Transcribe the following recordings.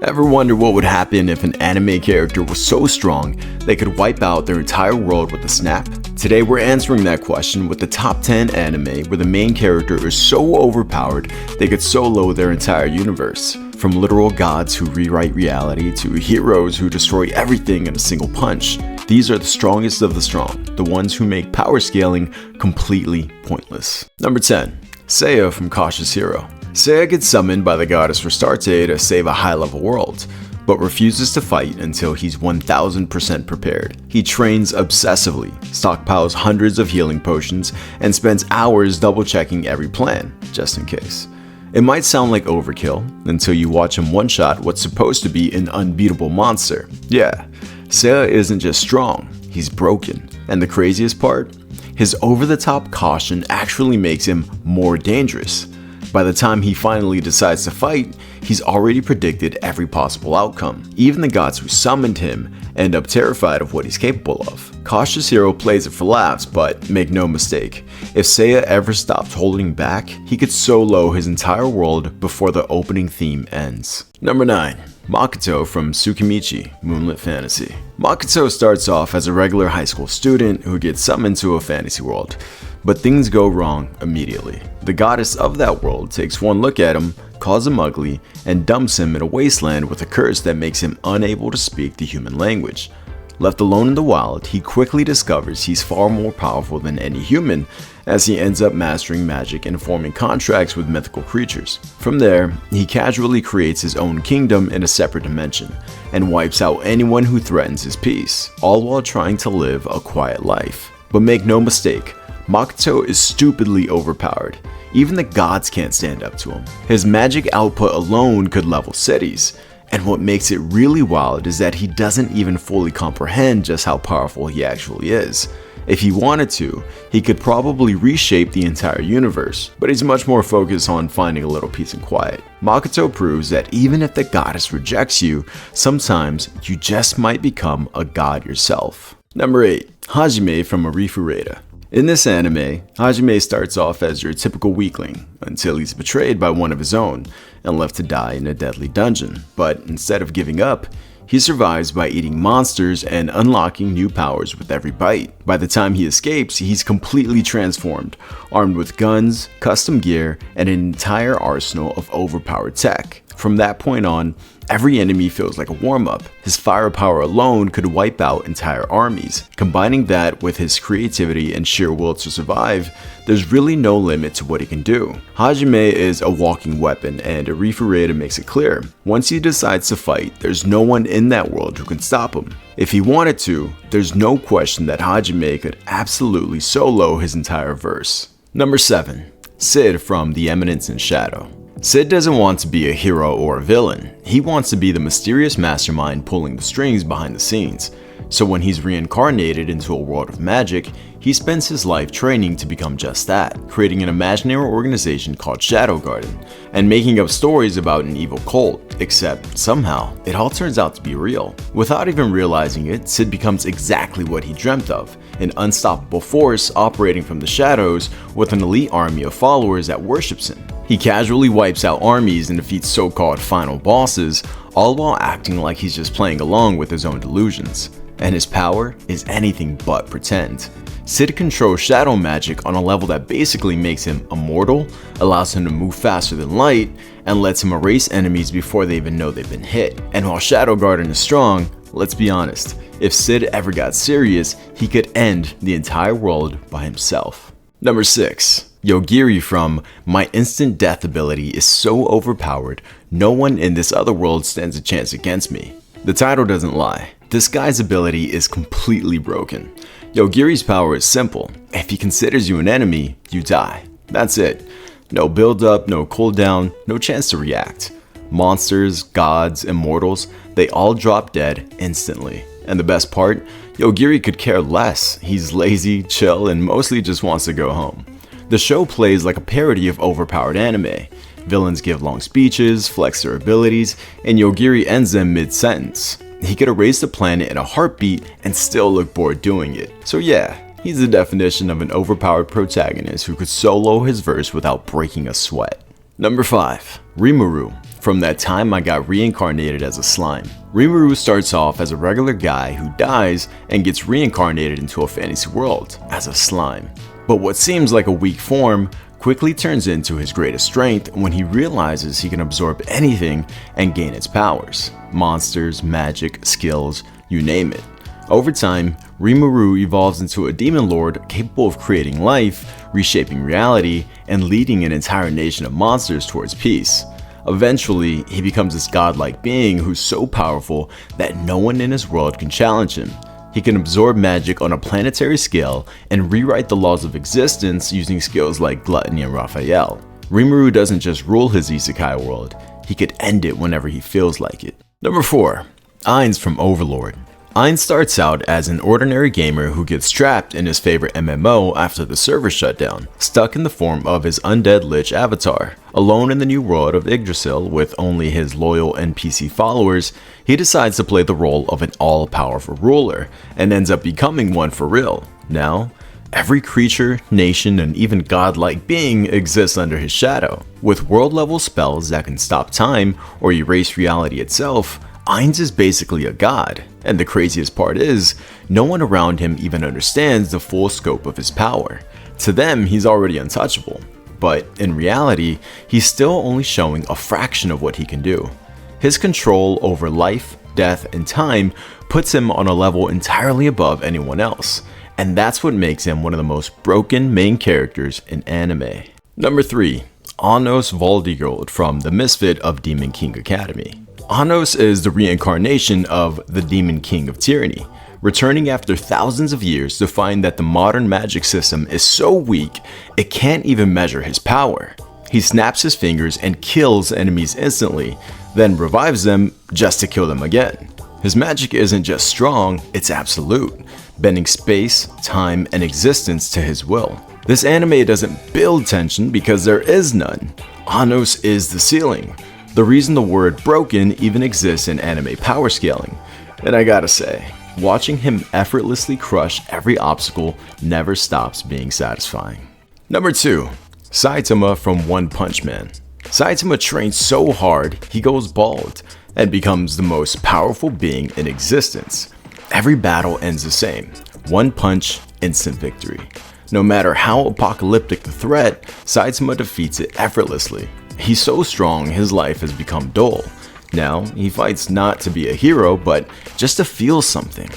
Ever wonder what would happen if an anime character was so strong they could wipe out their entire world with a snap? Today we're answering that question with the top 10 anime where the main character is so overpowered they could solo their entire universe. From literal gods who rewrite reality to heroes who destroy everything in a single punch. These are the strongest of the strong, the ones who make power scaling completely pointless. Number 10. Seiya from Cautious Hero. Seiya gets summoned by the goddess Restarte to save a high-level world, but refuses to fight until he's 1000% prepared. He trains obsessively, stockpiles hundreds of healing potions, and spends hours double-checking every plan, just in case. It might sound like overkill until you watch him one-shot what's supposed to be an unbeatable monster. Yeah, Seiya isn't just strong, he's broken. And the craziest part? His over-the-top caution actually makes him more dangerous. By the time he finally decides to fight, he's already predicted every possible outcome. Even the gods who summoned him end up terrified of what he's capable of. Cautious Hero plays it for laughs, but make no mistake, if Seiya ever stopped holding back, he could solo his entire world before the opening theme ends. Number 9. Makoto from Tsukimichi, Moonlit Fantasy. Makoto starts off as a regular high school student who gets summoned to a fantasy world, but things go wrong immediately. The goddess of that world takes one look at him, calls him ugly, and dumps him in a wasteland with a curse that makes him unable to speak the human language. Left alone in the wild, he quickly discovers he's far more powerful than any human, as he ends up mastering magic and forming contracts with mythical creatures. From there, he casually creates his own kingdom in a separate dimension, and wipes out anyone who threatens his peace, all while trying to live a quiet life. But make no mistake, Makoto is stupidly overpowered. Even the gods can't stand up to him. His magic output alone could level cities. And what makes it really wild is that he doesn't even fully comprehend just how powerful he actually is. If he wanted to, he could probably reshape the entire universe, but he's much more focused on finding a little peace and quiet. Makoto proves that even if the goddess rejects you, sometimes you just might become a god yourself. Number 8. Hajime from Arifureta. In this anime, Hajime starts off as your typical weakling, until he's betrayed by one of his own, and left to die in a deadly dungeon. But instead of giving up, he survives by eating monsters and unlocking new powers with every bite. By the time he escapes, he's completely transformed, armed with guns, custom gear, and an entire arsenal of overpowered tech. From that point on, every enemy feels like a warm-up. His firepower alone could wipe out entire armies. Combining that with his creativity and sheer will to survive, there's really no limit to what he can do. Hajime is a walking weapon, and Arifureta makes it clear. Once he decides to fight, there's no one in that world who can stop him. If he wanted to, there's no question that Hajime could absolutely solo his entire verse. Number 7. Cid from The Eminence in Shadow. Cid doesn't want to be a hero or a villain. He wants to be the mysterious mastermind pulling the strings behind the scenes. So when he's reincarnated into a world of magic, he spends his life training to become just that, creating an imaginary organization called Shadow Garden, and making up stories about an evil cult, except somehow, it all turns out to be real. Without even realizing it, Cid becomes exactly what he dreamt of, an unstoppable force operating from the shadows with an elite army of followers that worships him. He casually wipes out armies and defeats so-called final bosses, all while acting like he's just playing along with his own delusions. And his power is anything but pretend. Cid controls shadow magic on a level that basically makes him immortal, allows him to move faster than light, and lets him erase enemies before they even know they've been hit. And while Shadow Garden is strong, let's be honest, if Cid ever got serious, he could end the entire world by himself. Number 6. Yogiri from My Instant Death ability is so overpowered, no one in this other world stands a chance against me. The title doesn't lie. This guy's ability is completely broken. Yogiri's power is simple. If he considers you an enemy, you die. That's it. No build up, no cooldown, no chance to react. Monsters, gods, immortals, they all drop dead instantly. And the best part, Yogiri could care less. He's lazy, chill, and mostly just wants to go home. The show plays like a parody of overpowered anime. Villains give long speeches, flex their abilities, and Yogiri ends them mid-sentence. He could erase the planet in a heartbeat and still look bored doing it. So yeah, he's the definition of an overpowered protagonist who could solo his verse without breaking a sweat. Number 5. Rimuru from from that time I got reincarnated as a slime. Rimuru starts off as a regular guy who dies and gets reincarnated into a fantasy world as a slime. But what seems like a weak form quickly turns into his greatest strength when he realizes he can absorb anything and gain its powers. Monsters, magic, skills, you name it. Over time, Rimuru evolves into a demon lord capable of creating life, reshaping reality, and leading an entire nation of monsters towards peace. Eventually, he becomes this godlike being who's so powerful that no one in his world can challenge him. He can absorb magic on a planetary scale and rewrite the laws of existence using skills like Gluttony and Raphael. Rimuru doesn't just rule his isekai world, he could end it whenever he feels like it. Number 4. Ainz from Overlord. Ainz starts out as an ordinary gamer who gets trapped in his favorite MMO after the server shut down, stuck in the form of his undead lich avatar. Alone in the new world of Yggdrasil with only his loyal NPC followers, he decides to play the role of an all-powerful ruler, and ends up becoming one for real. Now, every creature, nation, and even godlike being exists under his shadow. With world-level spells that can stop time or erase reality itself, Ainz is basically a god, and the craziest part is, no one around him even understands the full scope of his power. To them, he's already untouchable, but in reality, he's still only showing a fraction of what he can do. His control over life, death, and time puts him on a level entirely above anyone else, and that's what makes him one of the most broken main characters in anime. Number 3. Anos Voldigold from the Misfit of Demon King Academy. Anos is the reincarnation of the Demon King of Tyranny, returning after thousands of years to find that the modern magic system is so weak it can't even measure his power. He snaps his fingers and kills enemies instantly, then revives them just to kill them again. His magic isn't just strong, it's absolute, bending space, time, and existence to his will. This anime doesn't build tension because there is none. Anos is the ceiling. The reason the word broken even exists in anime power scaling. And I gotta say, watching him effortlessly crush every obstacle never stops being satisfying. Number 2. Saitama from One Punch Man. Saitama trains so hard he goes bald and becomes the most powerful being in existence. Every battle ends the same. One punch, instant victory. No matter how apocalyptic the threat, Saitama defeats it effortlessly. He's so strong his life has become dull. Now, he fights not to be a hero, but just to feel something.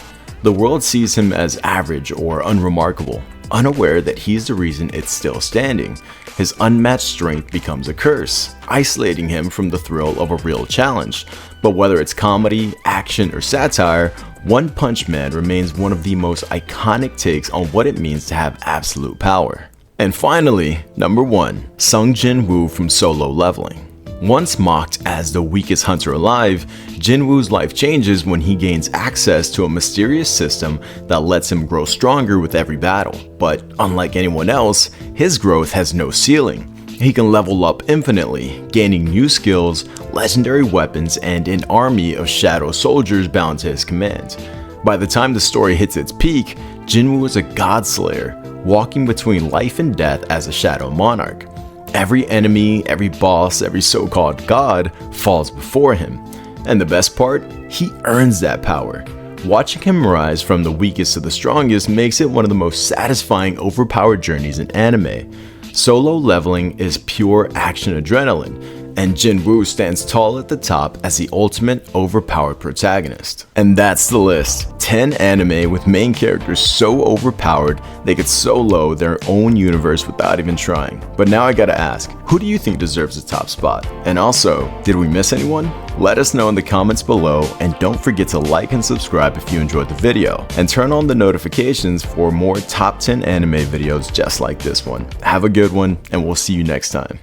The world sees him as average or unremarkable, unaware that he's the reason it's still standing. His unmatched strength becomes a curse, isolating him from the thrill of a real challenge. But whether it's comedy, action, or satire, One Punch Man remains one of the most iconic takes on what it means to have absolute power. And finally, number 1, Sung Jin Woo from Solo Leveling. Once mocked as the weakest hunter alive, Jin Woo's life changes when he gains access to a mysterious system that lets him grow stronger with every battle. But unlike anyone else, his growth has no ceiling. He can level up infinitely, gaining new skills, legendary weapons, and an army of shadow soldiers bound to his command. By the time the story hits its peak, Jin Woo is a god slayer, walking between life and death as a shadow monarch. Every enemy, every boss, every so-called god falls before him. And the best part? He earns that power. Watching him rise from the weakest to the strongest makes it one of the most satisfying overpowered journeys in anime. Solo Leveling is pure action adrenaline, and Jin Woo stands tall at the top as the ultimate overpowered protagonist. And that's the list. 10 anime with main characters so overpowered they could solo their own universe without even trying. But now I gotta ask, who do you think deserves the top spot? And also, did we miss anyone? Let us know in the comments below, and don't forget to like and subscribe if you enjoyed the video, and turn on the notifications for more top 10 anime videos just like this one. Have a good one, and we'll see you next time.